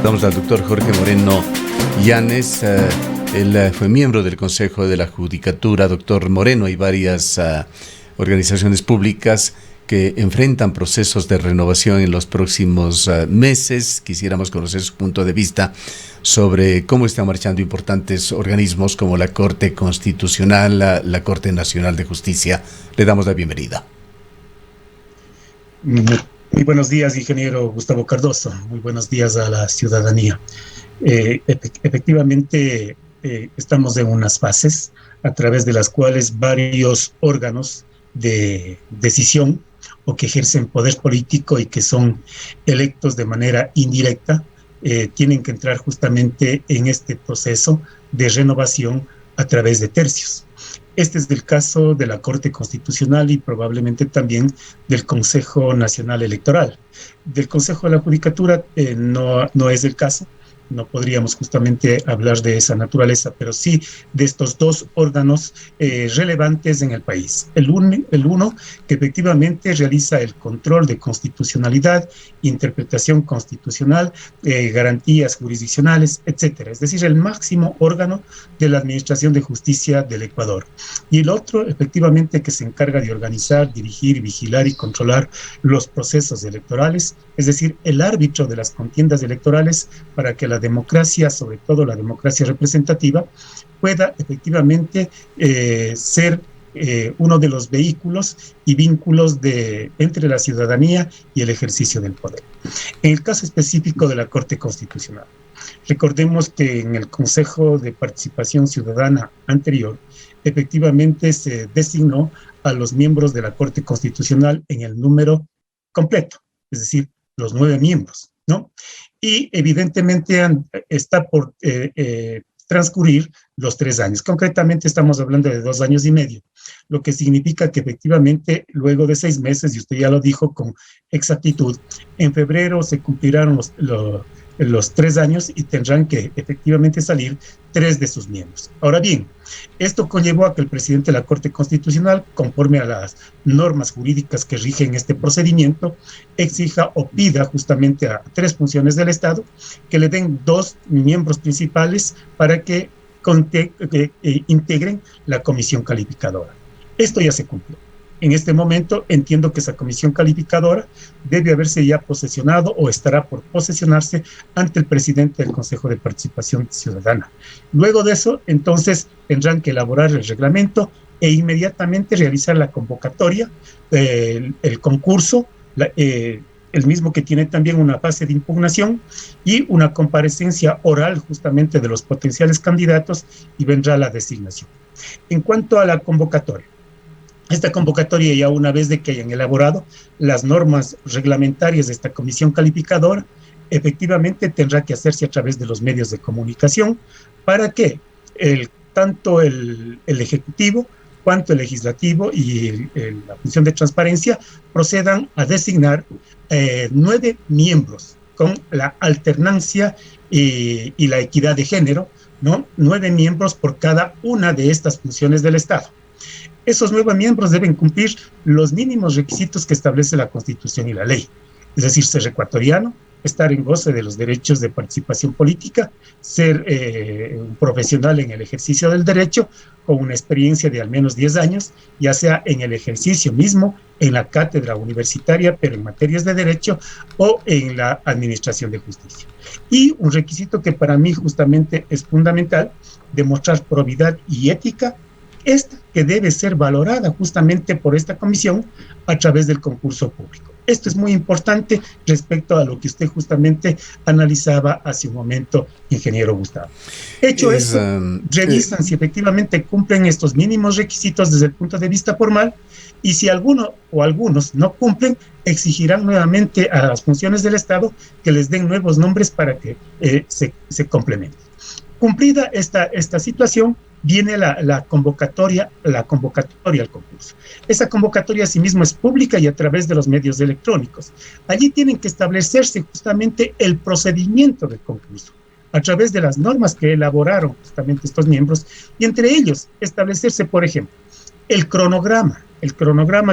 Saludamos al doctor Jorge Moreno Llanes. Él fue miembro del Consejo de la Judicatura. Doctor Moreno, hay varias organizaciones públicas que enfrentan procesos de renovación en los próximos meses. Quisiéramos conocer su punto de vista sobre cómo están marchando importantes organismos como la Corte Constitucional, la Corte Nacional de Justicia. Le damos la bienvenida. Muy buenos días, ingeniero Gustavo Cardoso. Muy buenos días a la ciudadanía. Efectivamente, estamos en unas fases a través de las cuales varios órganos de decisión o que ejercen poder político y que son electos de manera indirecta, tienen que entrar justamente en este proceso de renovación a través de tercios. Este es el caso de la Corte Constitucional y probablemente también del Consejo Nacional Electoral. Del Consejo de la Judicatura no es el caso. No podríamos justamente hablar de esa naturaleza, pero sí de estos dos órganos relevantes en el país. El uno que efectivamente realiza el control de constitucionalidad, interpretación constitucional, garantías jurisdiccionales, etcétera. Es decir, el máximo órgano de la Administración de Justicia del Ecuador. Y el otro, efectivamente, que se encarga de organizar, dirigir, vigilar y controlar los procesos electorales, es decir, el árbitro de las contiendas electorales para que la democracia, sobre todo la democracia representativa, pueda efectivamente ser uno de los vehículos y vínculos entre la ciudadanía y el ejercicio del poder. En el caso específico de la Corte Constitucional, recordemos que en el Consejo de Participación Ciudadana anterior, efectivamente se designó a los miembros de la Corte Constitucional en el número completo, es decir, los 9 miembros, ¿no? Y evidentemente está por transcurrir los 3 años. Concretamente estamos hablando de 2 años y medio, lo que significa que efectivamente luego de 6 meses, y usted ya lo dijo con exactitud, en febrero se cumplirán los 3 años y tendrán que efectivamente salir 3 de sus miembros. Ahora bien, esto conllevó a que el presidente de la Corte Constitucional, conforme a las normas jurídicas que rigen este procedimiento, exija o pida justamente a 3 funciones del Estado que le den 2 miembros principales para que integren la comisión calificadora. Esto ya se cumplió. En este momento entiendo que esa comisión calificadora debe haberse ya posesionado o estará por posesionarse ante el presidente del Consejo de Participación Ciudadana. Luego de eso, entonces, tendrán que elaborar el reglamento e inmediatamente realizar la convocatoria, el concurso, el mismo que tiene también una fase de impugnación y una comparecencia oral justamente de los potenciales candidatos y vendrá la designación. En cuanto a la convocatoria, esta convocatoria, ya una vez de que hayan elaborado las normas reglamentarias de esta comisión calificadora, efectivamente tendrá que hacerse a través de los medios de comunicación para que tanto el Ejecutivo cuanto el Legislativo y la función de transparencia procedan a designar 9 miembros con la alternancia y la equidad de género, ¿no? 9 miembros por cada una de estas funciones del Estado. Esos 9 miembros deben cumplir los mínimos requisitos que establece la Constitución y la ley, es decir, ser ecuatoriano, estar en goce de los derechos de participación política, ser un profesional en el ejercicio del derecho con una experiencia de al menos 10 años, ya sea en el ejercicio mismo, en la cátedra universitaria, pero en materias de derecho o en la administración de justicia. Y un requisito que para mí justamente es fundamental, demostrar probidad y ética, esta que debe ser valorada justamente por esta comisión a través del concurso público. Esto es muy importante respecto a lo que usted justamente analizaba hace un momento, ingeniero Gustavo. Hecho eso, revisan si efectivamente cumplen estos mínimos requisitos desde el punto de vista formal y si alguno o algunos no cumplen, exigirán nuevamente a las funciones del Estado que les den nuevos nombres para que se complementen. Cumplida esta situación, viene la convocatoria al concurso. Esa convocatoria asimismo es pública y a través de los medios electrónicos. Allí tienen que establecerse justamente el procedimiento del concurso, a través de las normas que elaboraron justamente estos miembros, y entre ellos establecerse, por ejemplo, el cronograma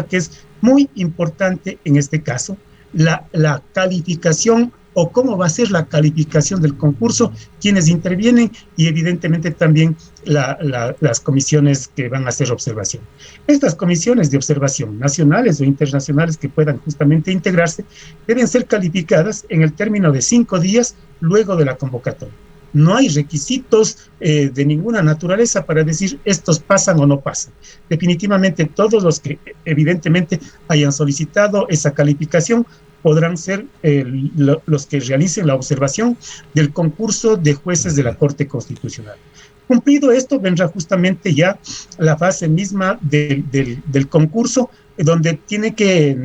que es muy importante en este caso, la calificación o cómo va a ser la calificación del concurso, quienes intervienen y evidentemente también las comisiones que van a hacer observación. Estas comisiones de observación nacionales o internacionales que puedan justamente integrarse deben ser calificadas en el término de 5 días luego de la convocatoria. No hay requisitos de ninguna naturaleza para decir estos pasan o no pasan. Definitivamente todos los que evidentemente hayan solicitado esa calificación podrán ser los que realicen la observación del concurso de jueces de la Corte Constitucional. Cumplido esto, vendrá justamente ya la fase misma del concurso, donde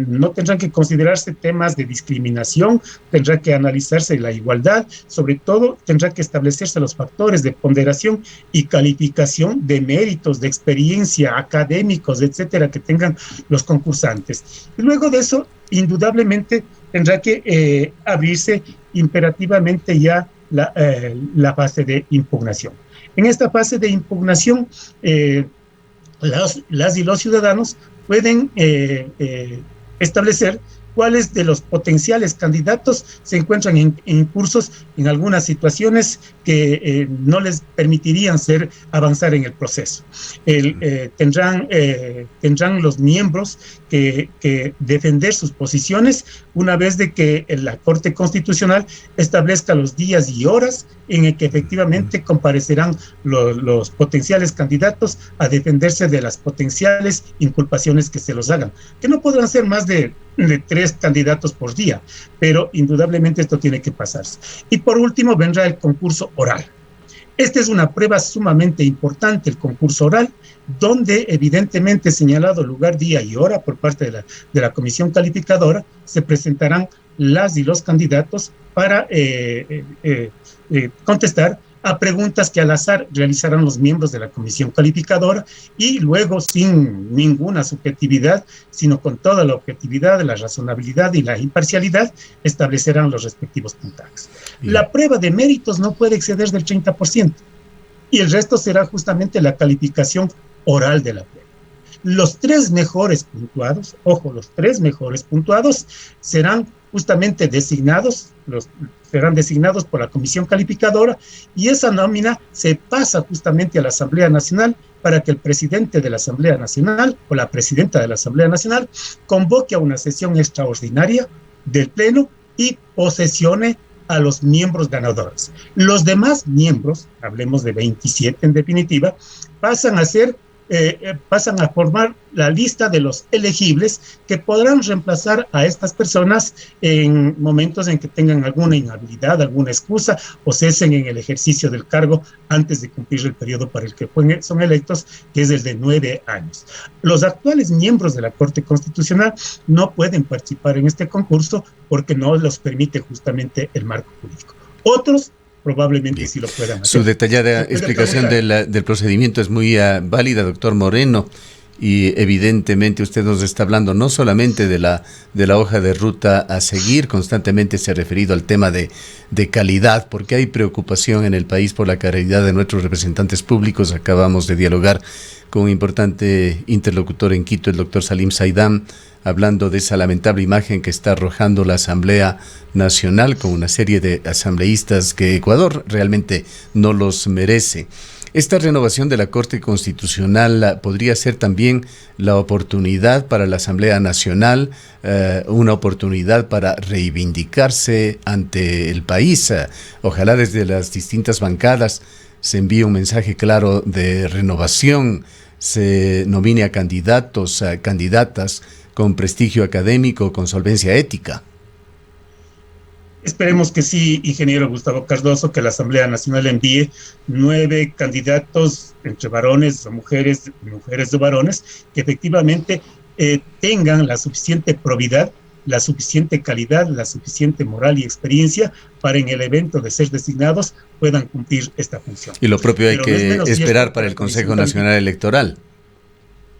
no tendrán que considerarse temas de discriminación, tendrá que analizarse la igualdad, sobre todo tendrá que establecerse los factores de ponderación y calificación de méritos, de experiencia, académicos, etcétera, que tengan los concursantes. Y luego de eso, indudablemente, tendrá que abrirse imperativamente ya la fase de impugnación. En esta fase de impugnación, las y los ciudadanos pueden establecer cuáles de los potenciales candidatos se encuentran en cursos en algunas situaciones que no les permitirían avanzar en el proceso. Tendrán los miembros que defender sus posiciones una vez de que la Corte Constitucional establezca los días y horas en el que efectivamente comparecerán los potenciales candidatos a defenderse de las potenciales inculpaciones que se los hagan, que no podrán ser más de 3 candidatos por día, pero indudablemente esto tiene que pasarse. Y por último vendrá el concurso oral. Esta es una prueba sumamente importante, el concurso oral, donde evidentemente señalado lugar, día y hora por parte de la comisión calificadora, se presentarán las y los candidatos para contestar a preguntas que al azar realizarán los miembros de la comisión calificadora y luego sin ninguna subjetividad, sino con toda la objetividad, la razonabilidad y la imparcialidad, establecerán los respectivos puntajes. La prueba de méritos no puede exceder del 30% y el resto será justamente la calificación oral de la prueba. Los 3 mejores puntuados, ojo, los 3 mejores puntuados serán justamente serán designados por la comisión calificadora y esa nómina se pasa justamente a la Asamblea Nacional para que el presidente de la Asamblea Nacional o la presidenta de la Asamblea Nacional convoque a una sesión extraordinaria del Pleno y posesione a los miembros ganadores. Los demás miembros, hablemos de 27 en definitiva, pasan a formar la lista de los elegibles que podrán reemplazar a estas personas en momentos en que tengan alguna inhabilidad, alguna excusa o cesen en el ejercicio del cargo antes de cumplir el periodo para el que son electos, que es el de 9 años. Los actuales miembros de la Corte Constitucional no pueden participar en este concurso porque no los permite justamente el marco jurídico. Otros probablemente bien, sí lo puedan hacer. Su detallada explicación del procedimiento es muy válida, doctor Moreno, y evidentemente usted nos está hablando no solamente de la hoja de ruta a seguir, constantemente se ha referido al tema de calidad, porque hay preocupación en el país por la calidad de nuestros representantes públicos. Acabamos de dialogar con un importante interlocutor en Quito, el doctor Salim Saidam, hablando de esa lamentable imagen que está arrojando la Asamblea Nacional con una serie de asambleístas que Ecuador realmente no los merece. Esta renovación de la Corte Constitucional podría ser también la oportunidad para la Asamblea Nacional, una oportunidad para reivindicarse ante el país. Ojalá desde las distintas bancadas se envíe un mensaje claro de renovación, se nomine a candidatos, a candidatas con prestigio académico, con solvencia ética. Esperemos que sí, ingeniero Gustavo Cardoso, que la Asamblea Nacional envíe 9 candidatos entre varones o mujeres o varones que efectivamente tengan la suficiente probidad, la suficiente calidad, la suficiente moral y experiencia para en el evento de ser designados puedan cumplir esta función. Y lo propio hay que esperar para el Consejo Nacional Electoral.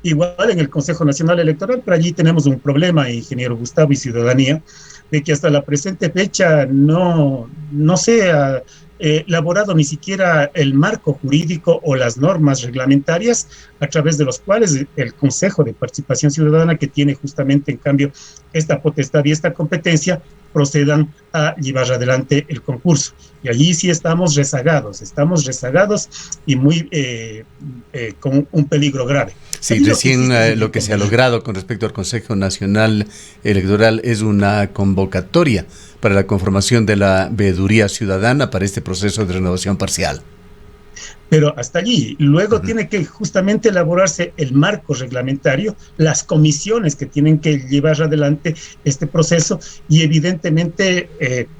Igual en el Consejo Nacional Electoral, pero allí tenemos un problema, ingeniero Gustavo y ciudadanía, de que hasta la presente fecha no se ha elaborado ni siquiera el marco jurídico o las normas reglamentarias a través de los cuales el Consejo de Participación Ciudadana, que tiene justamente en cambio esta potestad y esta competencia, procedan a llevar adelante el concurso. Y allí sí estamos rezagados y muy con un peligro grave. Sí, recién lo que se ha logrado con respecto al Consejo Nacional Electoral es una convocatoria para la conformación de la veeduría ciudadana para este proceso de renovación parcial. Pero hasta allí, luego tiene que justamente elaborarse el marco reglamentario, las comisiones que tienen que llevar adelante este proceso y evidentemente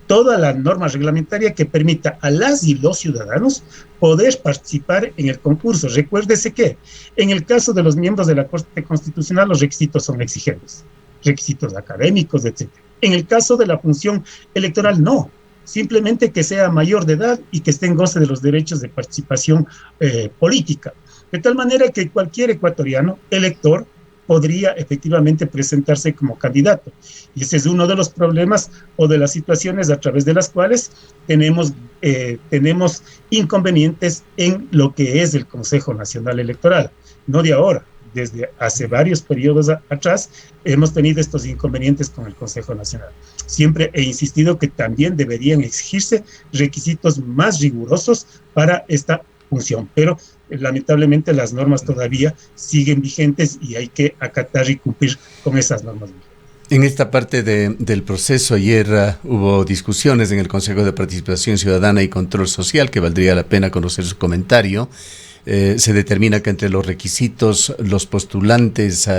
toda la norma reglamentaria que permita a las y los ciudadanos poder participar en el concurso. Recuérdese que en el caso de los miembros de la Corte Constitucional los requisitos son exigentes, requisitos académicos, etc. En el caso de la función electoral, no. Simplemente que sea mayor de edad y que esté en goce de los derechos de participación política. De tal manera que cualquier ecuatoriano elector podría efectivamente presentarse como candidato. Y ese es uno de los problemas o de las situaciones a través de las cuales tenemos inconvenientes en lo que es el Consejo Nacional Electoral. No de ahora, desde hace varios periodos atrás hemos tenido estos inconvenientes con el Consejo Nacional. Siempre he insistido que también deberían exigirse requisitos más rigurosos para esta función, pero lamentablemente las normas todavía siguen vigentes y hay que acatar y cumplir con esas normas vigentes. En esta parte del proceso, ayer hubo discusiones en el Consejo de Participación Ciudadana y Control Social, que valdría la pena conocer su comentario. Se determina que entre los requisitos, los postulantes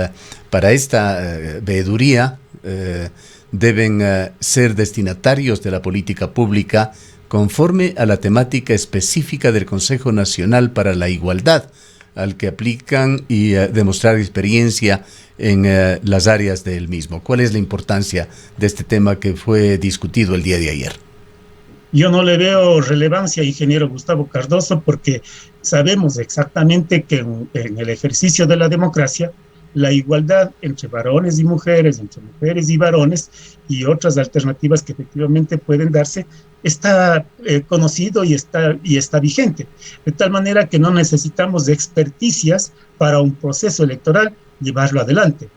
para esta veeduría deben ser destinatarios de la política pública conforme a la temática específica del Consejo Nacional para la Igualdad, al que aplican y demostrar experiencia en las áreas del mismo. ¿Cuál es la importancia de este tema que fue discutido el día de ayer? Yo no le veo relevancia, ingeniero Gustavo Cardoso, porque sabemos exactamente que en el ejercicio de la democracia, la igualdad entre varones y mujeres, entre mujeres y varones y otras alternativas que efectivamente pueden darse, está conocido y está vigente. De tal manera que no necesitamos de experticias para un proceso electoral llevarlo adelante.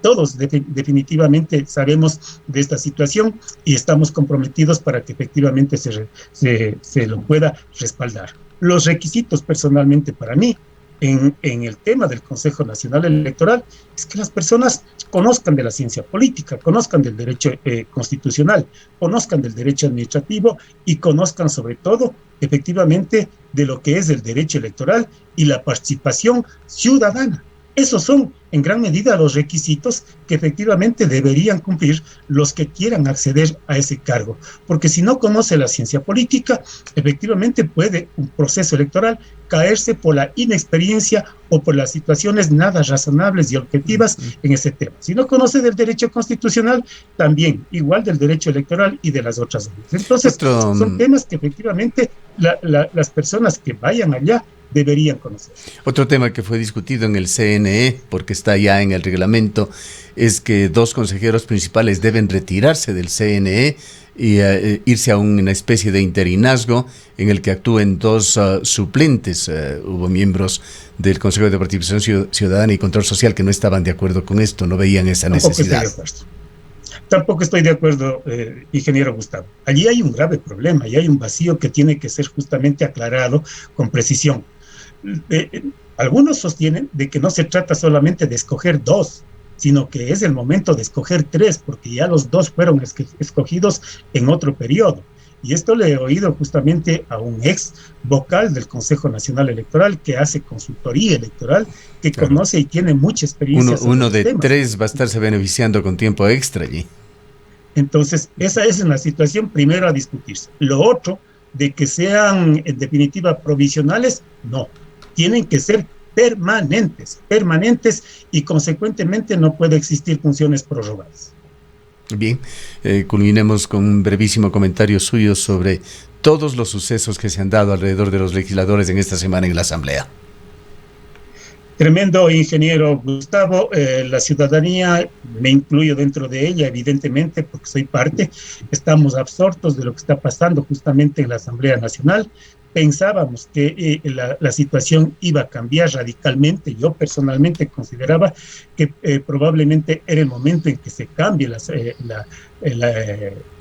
Todos definitivamente sabemos de esta situación y estamos comprometidos para que efectivamente se lo pueda respaldar. Los requisitos personalmente para mí en el tema del Consejo Nacional Electoral es que las personas conozcan de la ciencia política, conozcan del derecho constitucional, conozcan del derecho administrativo y conozcan sobre todo efectivamente de lo que es el derecho electoral y la participación ciudadana. Esos son en gran medida los requisitos que efectivamente deberían cumplir los que quieran acceder a ese cargo, porque si no conoce la ciencia política, efectivamente puede un proceso electoral caerse por la inexperiencia o por las situaciones nada razonables y objetivas en ese tema. Si no conoce del derecho constitucional, también igual del derecho electoral y de las otras leyes. Entonces, son temas que efectivamente las personas que vayan allá deberían conocer. Otro tema que fue discutido en el CNE, porque está ya en el reglamento, es que 2 consejeros principales deben retirarse del CNE y irse a una especie de interinazgo en el que actúen 2 suplentes. Hubo miembros del Consejo de Participación Ciudadana y Control Social que no estaban de acuerdo con esto, no veían esa necesidad. Tampoco estoy de acuerdo, ingeniero Gustavo. Allí hay un grave problema y hay un vacío que tiene que ser justamente aclarado con precisión. Algunos sostienen de que no se trata solamente de escoger 2, sino que es el momento de escoger 3, porque ya los 2 fueron escogidos en otro periodo. Y esto le he oído justamente a un ex vocal del Consejo Nacional Electoral que hace consultoría electoral, que conoce y tiene mucha experiencia. Uno de temas. 3 va a estarse beneficiando con tiempo extra allí. Entonces, esa es una situación primero a discutirse. Lo otro, de que sean en definitiva provisionales, no. Tienen que ser permanentes y consecuentemente no puede existir funciones prorrogadas. Bien, culminemos con un brevísimo comentario suyo sobre todos los sucesos que se han dado alrededor de los legisladores en esta semana en la Asamblea. Tremendo, ingeniero Gustavo. La ciudadanía, me incluyo dentro de ella, evidentemente, porque soy parte, estamos absortos de lo que está pasando justamente en la Asamblea Nacional. pensábamos que la situación iba a cambiar radicalmente. Yo personalmente consideraba que probablemente era el momento en que se cambie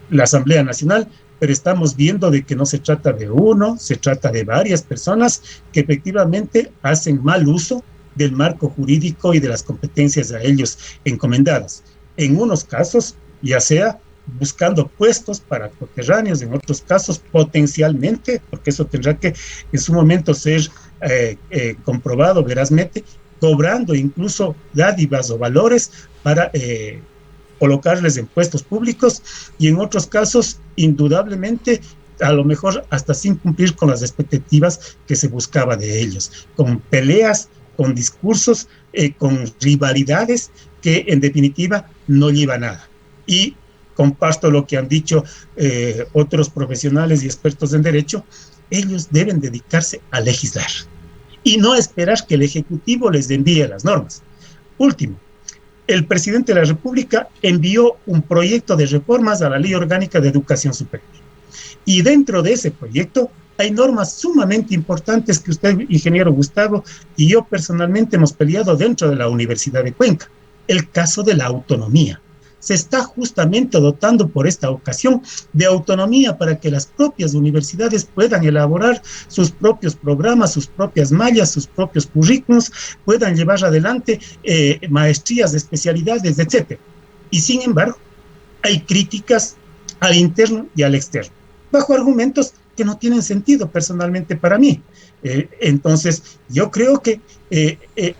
la Asamblea Nacional, pero estamos viendo de que no se trata de uno, se trata de varias personas que efectivamente hacen mal uso del marco jurídico y de las competencias a ellos encomendadas. En unos casos, ya sea buscando puestos para coterráneos, en otros casos potencialmente, porque eso tendrá que en su momento ser comprobado verazmente, cobrando incluso dádivas o valores para colocarles en puestos públicos, y en otros casos, indudablemente, a lo mejor hasta sin cumplir con las expectativas que se buscaba de ellos, con peleas, con discursos, con rivalidades que en definitiva no llevan a nada. Y comparto lo que han dicho otros profesionales y expertos en derecho, ellos deben dedicarse a legislar y no esperar que el Ejecutivo les envíe las normas. Último, el presidente de la República envió un proyecto de reformas a la Ley Orgánica de Educación Superior. Y dentro de ese proyecto hay normas sumamente importantes que usted, ingeniero Gustavo, y yo personalmente hemos peleado dentro de la Universidad de Cuenca. El caso de la autonomía. Se está justamente dotando por esta ocasión de autonomía para que las propias universidades puedan elaborar sus propios programas, sus propias mallas, sus propios currículos, puedan llevar adelante maestrías de especialidades, etc. Y sin embargo, hay críticas al interno y al externo, bajo argumentos que no tienen sentido personalmente para mí. Entonces, yo creo que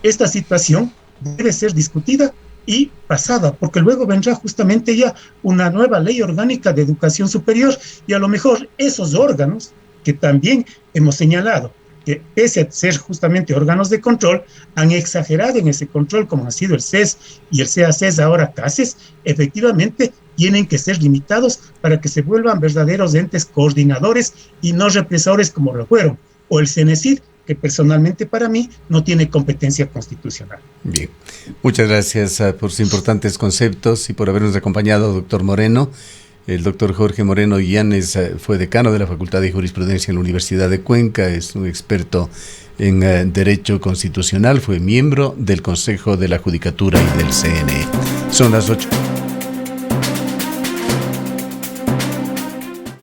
esta situación debe ser discutida y pasada, porque luego vendrá justamente ya una nueva ley orgánica de educación superior, y a lo mejor esos órganos que también hemos señalado, que pese a ser justamente órganos de control, han exagerado en ese control, como ha sido el CES y el CACES, ahora CACES, efectivamente tienen que ser limitados para que se vuelvan verdaderos entes coordinadores y no represores como lo fueron, o el CENESID, que personalmente para mí no tiene competencia constitucional. Bien, muchas gracias por sus importantes conceptos y por habernos acompañado, doctor Moreno. El doctor Jorge Moreno Illanes fue decano de la Facultad de Jurisprudencia en la Universidad de Cuenca, es un experto en Derecho Constitucional, fue miembro del Consejo de la Judicatura y del CNE. Son las 8.